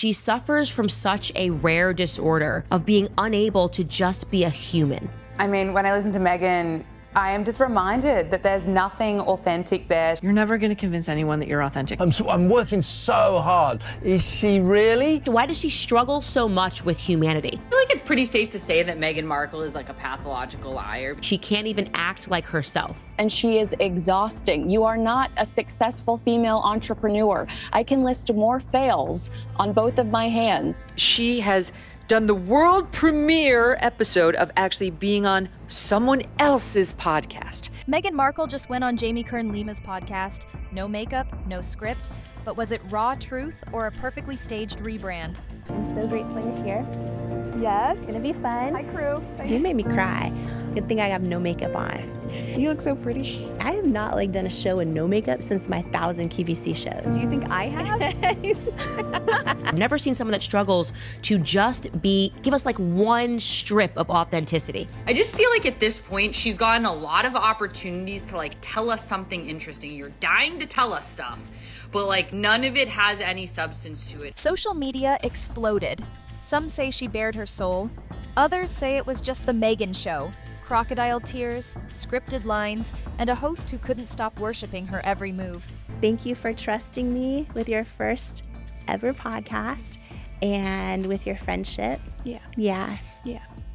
she suffers from such a rare disorder of being unable to just be a human. I mean, when I listen to Meghan, I am just reminded that there's nothing authentic there. You're never going to convince anyone that you're authentic. I'm working so hard. Is she really? Why does she struggle so much with humanity? I feel like it's pretty safe to say that Meghan Markle is like a pathological liar. She can't even act like herself. And she is exhausting. You are not a successful female entrepreneur. I can list more fails on both of my hands. She has done the world premiere episode of actually being on someone else's podcast. Meghan Markle just went on Jamie Kern Lima's podcast. No makeup, no script, but was it raw truth or a perfectly staged rebrand? I'm so grateful you're here. Yes. It's gonna be fun. Hi, crew. You made me cry. Good thing I have no makeup on. You look so pretty. I have not done a show with no makeup since my 1,000 QVC shows. Do you think I have? I've never seen someone that struggles to just give us one strip of authenticity. I just feel like at this point, she's gotten a lot of opportunities to tell us something interesting. You're dying to tell us stuff, but none of it has any substance to it. Social media exploded. Some say she bared her soul. Others say it was just the Meghan show. Crocodile tears, scripted lines, and a host who couldn't stop worshiping her every move. Thank you for trusting me with your first ever podcast and with your friendship. Yeah.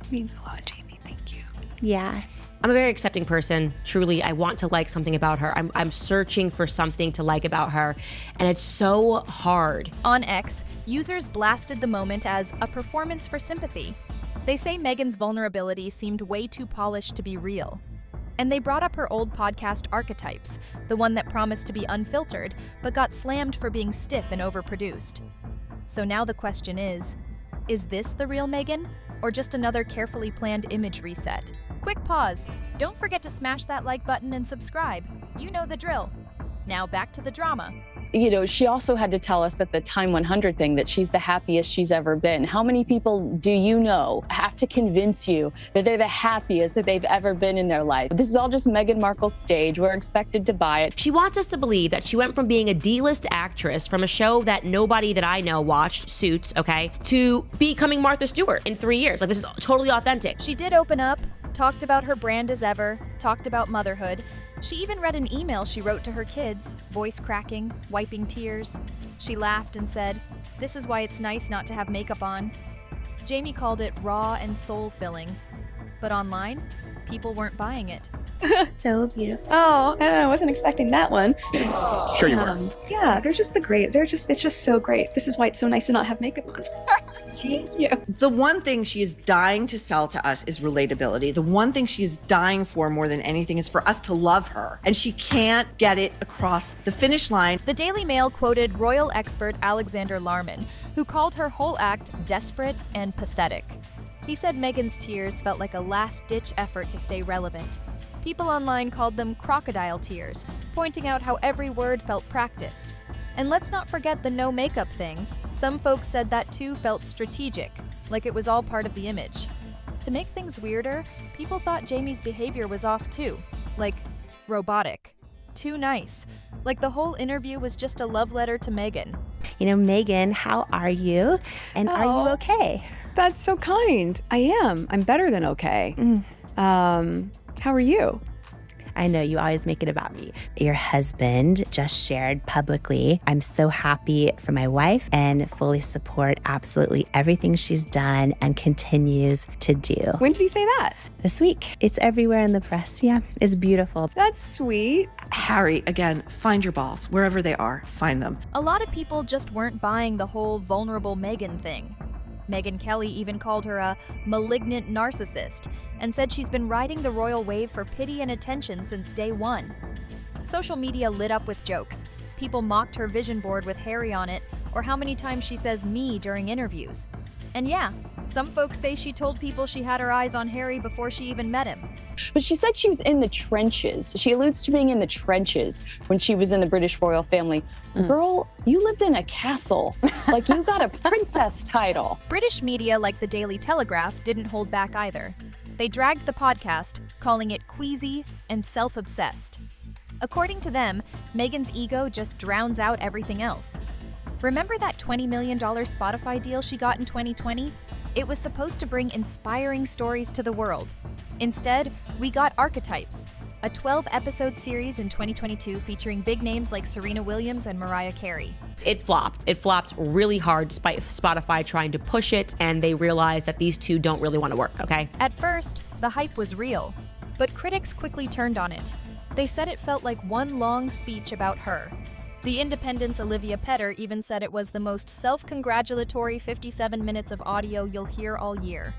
Means a lot, Jamie. Thank you. Yeah. I'm a very accepting person. Truly, I want to like something about her. I'm searching for something to like about her, and it's so hard. On X, users blasted the moment as a performance for sympathy. They say Meghan's vulnerability seemed way too polished to be real. And they brought up her old podcast Archetypes, the one that promised to be unfiltered, but got slammed for being stiff and overproduced. So now the question is this the real Meghan, or just another carefully planned image reset? Quick pause. Don't forget to smash that like button and subscribe. You know the drill. Now back to the drama. You know, she also had to tell us at the Time 100 thing that she's the happiest she's ever been. How many people do you know have to convince you that they're the happiest that they've ever been in their life? This is all just Meghan Markle's stage. We're expected to buy it. She wants us to believe that she went from being a D-list actress from a show that nobody that I know watched, Suits, okay, to becoming Martha Stewart in 3 years. This is totally authentic. She did open up, talked about her brand as ever, talked about motherhood. She even read an email she wrote to her kids, voice cracking, wiping tears. She laughed and said, "This is why it's nice not to have makeup on." Jamie called it raw and soul-filling. But online, people weren't buying it. So beautiful. Oh, I don't know, I wasn't expecting that one. Sure you were. Yeah, it's just so great. This is why it's so nice to not have makeup on. Thank you. The one thing she is dying to sell to us is relatability. The one thing she is dying for more than anything is for us to love her. And she can't get it across the finish line. The Daily Mail quoted royal expert Alexander Larman, who called her whole act desperate and pathetic. He said Meghan's tears felt like a last-ditch effort to stay relevant. People online called them crocodile tears, pointing out how every word felt practiced. And let's not forget the no makeup thing. Some folks said that too felt strategic, like it was all part of the image. To make things weirder, people thought Jamie's behavior was off too, like robotic, too nice, like the whole interview was just a love letter to Meghan. Meghan, how are you? And are you okay? That's so kind. I am. I'm better than okay. How are you? I know you always make it about me. Your husband just shared publicly, "I'm so happy for my wife and fully support absolutely everything she's done and continues to do." When did he say that? This week. It's everywhere in the press. Yeah, it's beautiful. That's sweet. Harry, again, find your balls. Wherever they are, find them. A lot of people just weren't buying the whole vulnerable Meghan thing. Megyn Kelly even called her a malignant narcissist and said she's been riding the royal wave for pity and attention since day one. Social media lit up with jokes. People mocked her vision board with Harry on it, or how many times she says "me" during interviews. And yeah, some folks say she told people she had her eyes on Harry before she even met him. But she said she was in the trenches. She alludes to being in the trenches when she was in the British royal family. Girl, you lived in a castle. Like, you got a princess title. British media like the Daily Telegraph didn't hold back either. They dragged the podcast, calling it queasy and self-obsessed. According to them, Meghan's ego just drowns out everything else. Remember that $20 million Spotify deal she got in 2020? It was supposed to bring inspiring stories to the world. Instead, we got Archetypes, a 12-episode series in 2022 featuring big names like Serena Williams and Mariah Carey. It flopped. It flopped really hard despite Spotify trying to push it, and they realized that these two don't really want to work, okay? At first, the hype was real, but critics quickly turned on it. They said it felt like one long speech about her. The Independent's Olivia Petter even said it was the most self-congratulatory 57 minutes of audio you'll hear all year.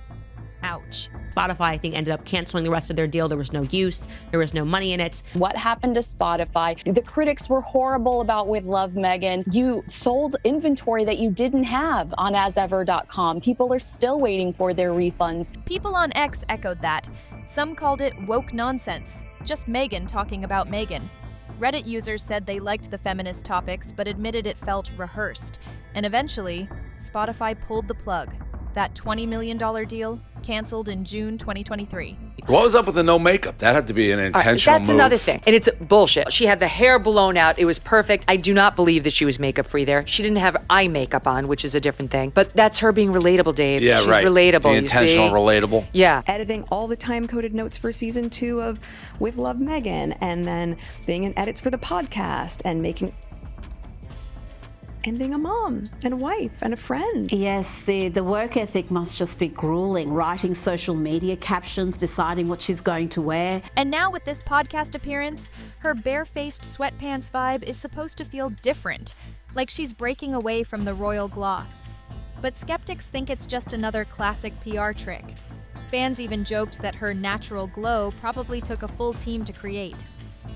Ouch. Spotify, I think, ended up canceling the rest of their deal. There was no use. There was no money in it. What happened to Spotify? The critics were horrible about With Love, Meghan. You sold inventory that you didn't have on asever.com. People are still waiting for their refunds. People on X echoed that. Some called it woke nonsense, just Meghan talking about Meghan. Reddit users said they liked the feminist topics but admitted it felt rehearsed. And eventually, Spotify pulled the plug. That $20 million deal canceled in June 2023. What was up with the no makeup? That had to be an intentional That's move. another thing. And it's bullshit. She had the hair blown out. It was perfect. I do not believe that she was makeup free there. She didn't have eye makeup on, which is a different thing. But that's her being relatable, Dave. Yeah, She's right. relatable, The you intentional see? relatable. Yeah. Editing all the time-coded notes for season 2 of With Love, Meghan, and then being in edits for the podcast and being a mom and a wife and a friend. Yes, the work ethic must just be grueling, writing social media captions, deciding what she's going to wear. And now with this podcast appearance, her barefaced sweatpants vibe is supposed to feel different, like she's breaking away from the royal gloss. But skeptics think it's just another classic PR trick. Fans even joked that her natural glow probably took a full team to create.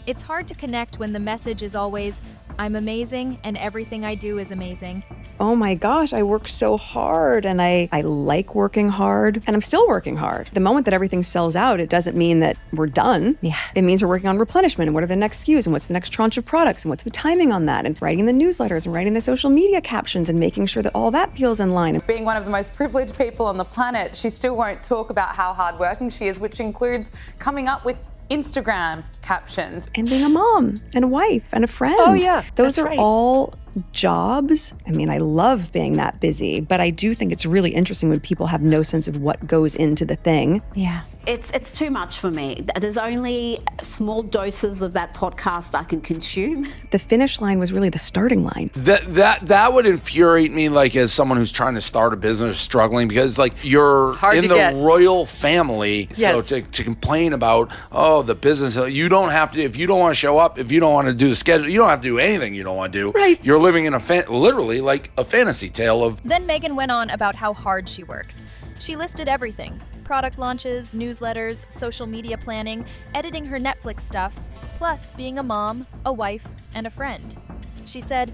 It's hard to connect when the message is always, I'm amazing and everything I do is amazing. Oh my gosh, I work so hard and I like working hard and I'm still working hard. The moment that everything sells out, it doesn't mean that we're done. Yeah. It means we're working on replenishment and what are the next SKUs and what's the next tranche of products and what's the timing on that and writing the newsletters and writing the social media captions and making sure that all that feels in line. Being one of the most privileged people on the planet, she still won't talk about how hardworking she is, which includes coming up with Instagram captions. And being a mom and a wife and a friend. Oh, yeah. Those that's are right. all jobs. I mean, I love being that busy, but I do think it's really interesting when people have no sense of what goes into the thing. Yeah. It's too much for me. There's only small doses of that podcast I can consume. The finish line was really the starting line. That would infuriate me, like, as someone who's trying to start a business, struggling, because, like, you're in the royal family. Yes. So to complain about, the business, you don't have to, if you don't want to show up, if you don't want to do the schedule, you don't have to do anything you don't want to do. Right. You're living in literally like a fantasy tale of. Then Meghan went on about how hard she works. She listed everything: product launches, newsletters, social media planning, editing her Netflix stuff, plus being a mom, a wife, and a friend. She said,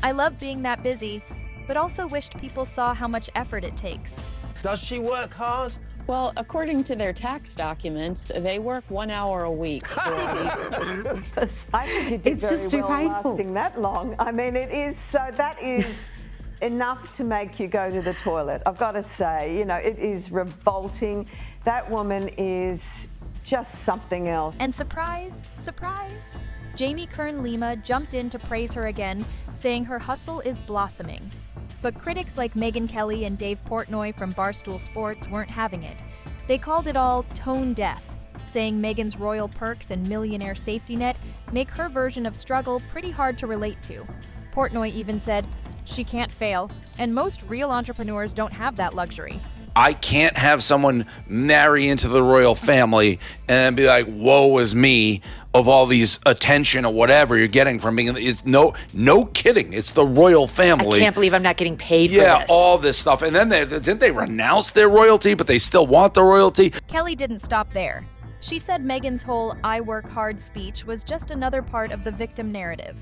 I love being that busy, but also wished people saw how much effort it takes. Does she work hard? Well, according to their tax documents, they work 1 hour a week. I think it did It's very just too well painful. lasting that long. I mean, it is so. That is enough to make you go to the toilet. I've got to say, it is revolting. That woman is just something else. And surprise, surprise, Jamie Kern Lima jumped in to praise her again, saying her hustle is blossoming. But critics like Megyn Kelly and Dave Portnoy from Barstool Sports weren't having it. They called it all tone deaf, saying Meghan's royal perks and millionaire safety net make her version of struggle pretty hard to relate to. Portnoy even said, she can't fail, and most real entrepreneurs don't have that luxury. I can't have someone marry into the royal family and be like, woe is me, of all these attention or whatever you're getting from being. It's no kidding. It's the royal family. I can't believe I'm not getting paid for this. Yeah, all this stuff. And then didn't they renounce their royalty, but they still want the royalty? Kelly didn't stop there. She said Meghan's whole I work hard speech was just another part of the victim narrative.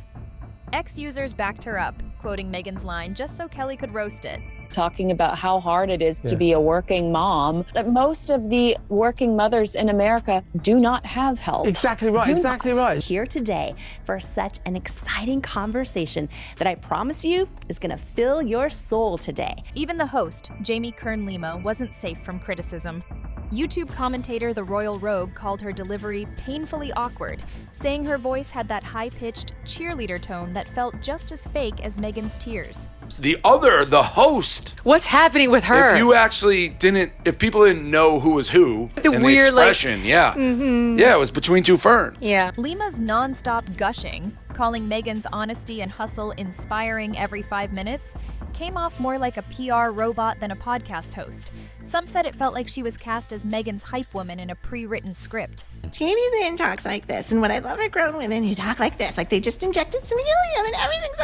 X-users backed her up, quoting Meghan's line just so Kelly could roast it. Talking about how hard it is to be a working mom. Most of the working mothers in America do not have help. Exactly right, exactly right. Here today for such an exciting conversation that I promise you is going to fill your soul today. Even the host, Jamie Kern Lima, wasn't safe from criticism. YouTube commentator The Royal Rogue called her delivery painfully awkward, saying her voice had that high-pitched cheerleader tone that felt just as fake as Meghan's tears. The host. What's happening with her? If people didn't know who was who, The and weird, the expression, yeah. Yeah, it was between two ferns. Yeah. Lima's nonstop gushing, calling Meghan's honesty and hustle inspiring every 5 minutes, came off more like a PR robot than a podcast host. Some said it felt like she was cast as Meghan's hype woman in a pre-written script. Jamie Lynn talks like this, and what I love are grown women who talk like this, like they just injected some helium and everything's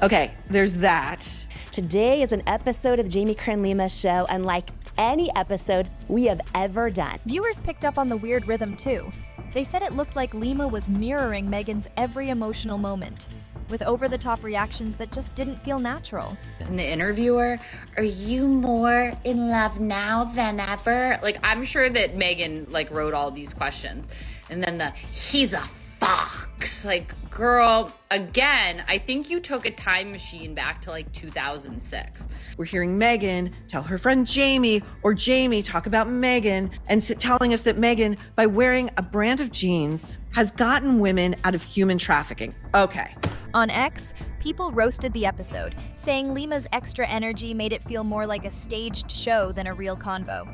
okay, there's that. Today is an episode of the Jamie Kern Lima show unlike any episode we have ever done. Viewers picked up on the weird rhythm too. They said it looked like Lima was mirroring Meghan's every emotional moment, with over-the-top reactions that just didn't feel natural. And the interviewer, are you more in love now than ever? Like, I'm sure that Meghan, like, wrote all these questions. And then he's a fox. Like, girl, again, I think you took a time machine back to, like, 2006. We're hearing Meghan tell her friend Jamie, or Jamie talk about Meghan, and telling us that Meghan, by wearing a brand of jeans, has gotten women out of human trafficking. Okay. On X, people roasted the episode, saying Lima's extra energy made it feel more like a staged show than a real convo.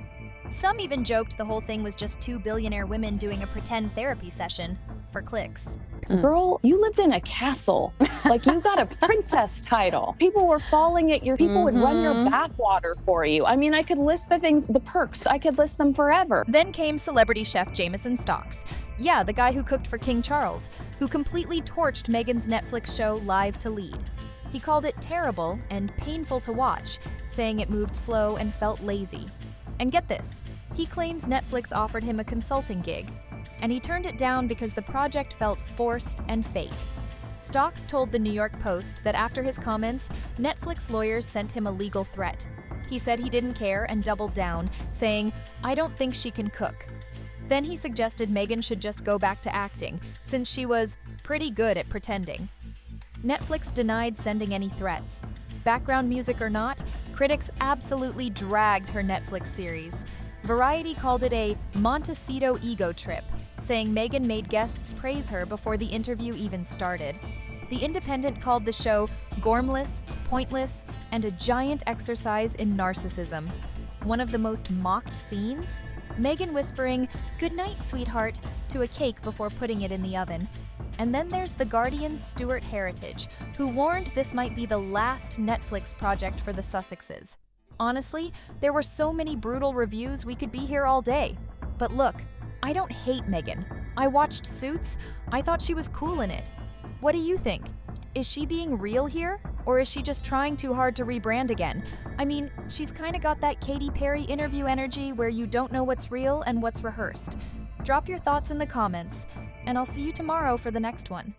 Some even joked the whole thing was just two billionaire women doing a pretend therapy session for clicks. Girl, you lived in a castle. Like, you got a princess title. People were falling at people would run your bathwater for you. I mean, I could list the perks. I could list them forever. Then came celebrity chef Jameson Stocks. Yeah, the guy who cooked for King Charles, who completely torched Meghan's Netflix show Live to Lead. He called it terrible and painful to watch, saying it moved slow and felt lazy. And get this, he claims Netflix offered him a consulting gig, and he turned it down because the project felt forced and fake. Stocks told the New York Post that after his comments, Netflix lawyers sent him a legal threat. He said he didn't care and doubled down, saying, "I don't think she can cook." Then he suggested Meghan should just go back to acting, since she was pretty good at pretending. Netflix denied sending any threats. Background music or not, critics absolutely dragged her Netflix series. Variety called it a Montecito ego trip, saying Meghan made guests praise her before the interview even started. The Independent called the show gormless, pointless, and a giant exercise in narcissism. One of the most mocked scenes? Meghan whispering, "Good night, sweetheart," to a cake before putting it in the oven. And then there's The Guardian's Stuart Heritage, who warned this might be the last Netflix project for the Sussexes. Honestly, there were so many brutal reviews we could be here all day. But look, I don't hate Meghan. I watched Suits. I thought she was cool in it. What do you think? Is she being real here? Or is she just trying too hard to rebrand again? I mean, she's kinda got that Katy Perry interview energy where you don't know what's real and what's rehearsed. Drop your thoughts in the comments, and I'll see you tomorrow for the next one.